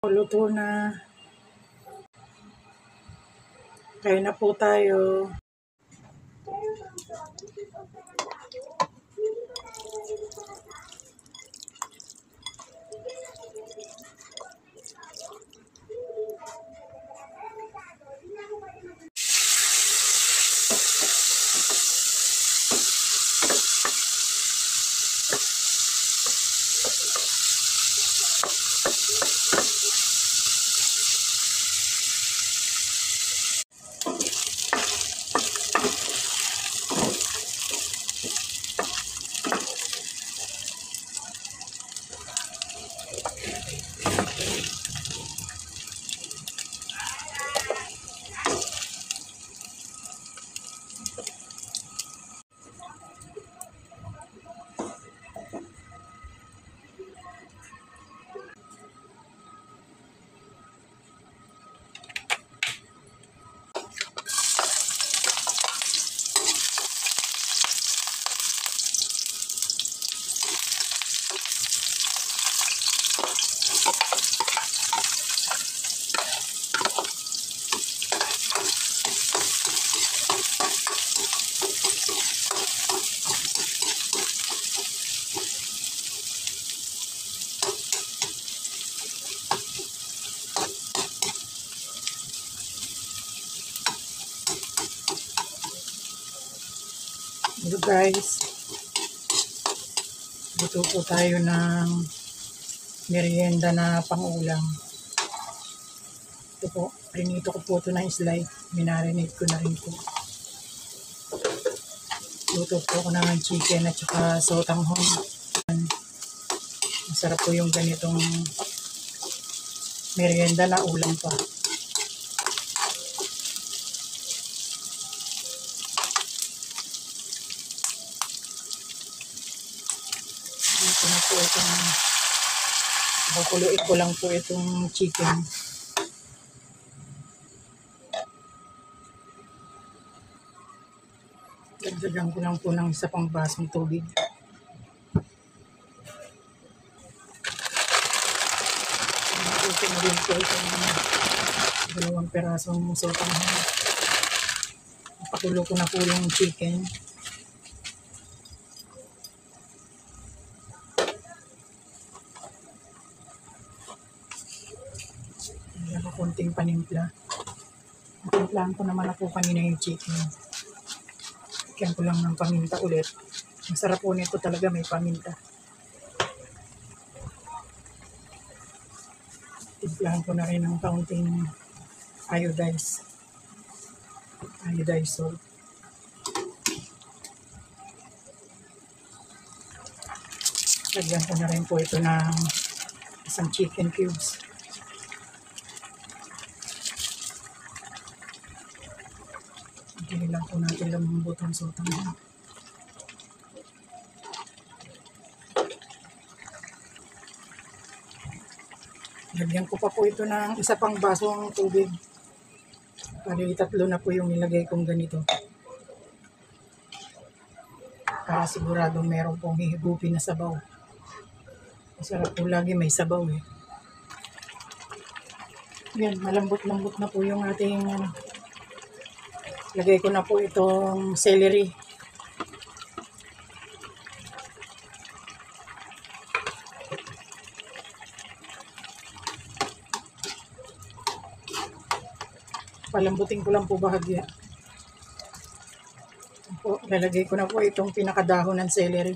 Paluto na. Kain na po tayo. Hello guys, luto po tayo ng merienda na pang-ulam. Ito po, prinito ko po ito ng slide, minarinate ko na rin po. Luto po ako ng chicken at saka sotanghon. Masarap po yung ganitong merienda na ulam pa. Ito na po itong bakuluin ko lang po itong chicken. Dagdagan ko lang po ng isa pang basong tubig. Ito na rin po itong 2 perasong sotanghon. Pakulo ko na po yung chicken. Konting panimpla. Timplahan ko naman ako kanina yung chicken. Kaya ko lang ng paminta ulit. Masarap po nito talaga, may paminta. Timplahan ko na rin ng kaunting iodized salt. Lagyan ko na rin po ito ng isang chicken cubes. Hindi lang po natin lumambot ang sotanghon. Lagyan ko pa po ito ng isa pang basong tubig. Bali, 3 na po yung nilagay kong ganito. Para siguradong meron pong hihigupin na sabaw. Masarap po lagi may sabaw eh. Yan, malambot-lambot na po yung ating lagay ko na po itong celery. Palambutin ko lang po bahagya. Po, lalagay ko na po itong pinakadahon ng celery.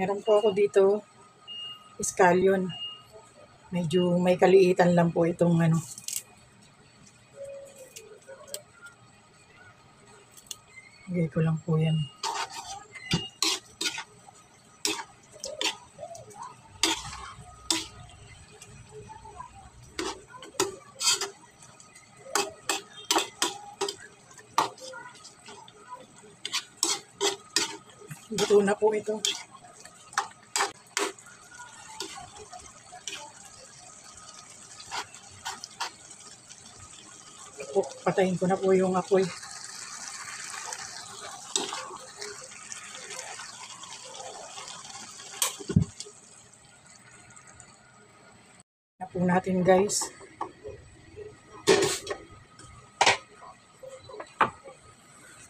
Meron po ako dito scallion. Medyo may kaliitan lang po itong Lagay ko lang po yan. Luto na po ito. po, patayin ko na po yung apoy. Na po natin guys.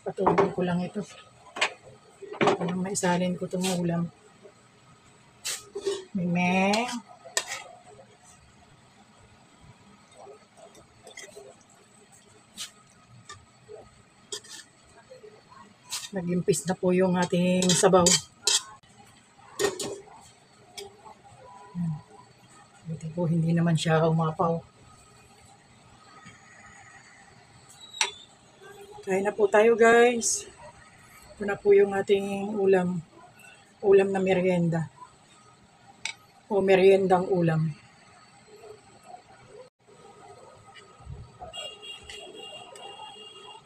Patuloy ko lang ito. Para maisalin ko itong ulam. Mimeng. Nag-impis na po yung ating sabaw. Buti po hindi naman siya umapaw. Kain na po tayo guys. Ito na po yung ating ulam. Ulam na merienda. O meriendang ulam.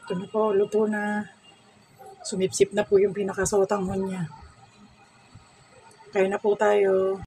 Ito na po, luto na. Sumipsip na po yung pinakasotanghon niya. Kain na po tayo.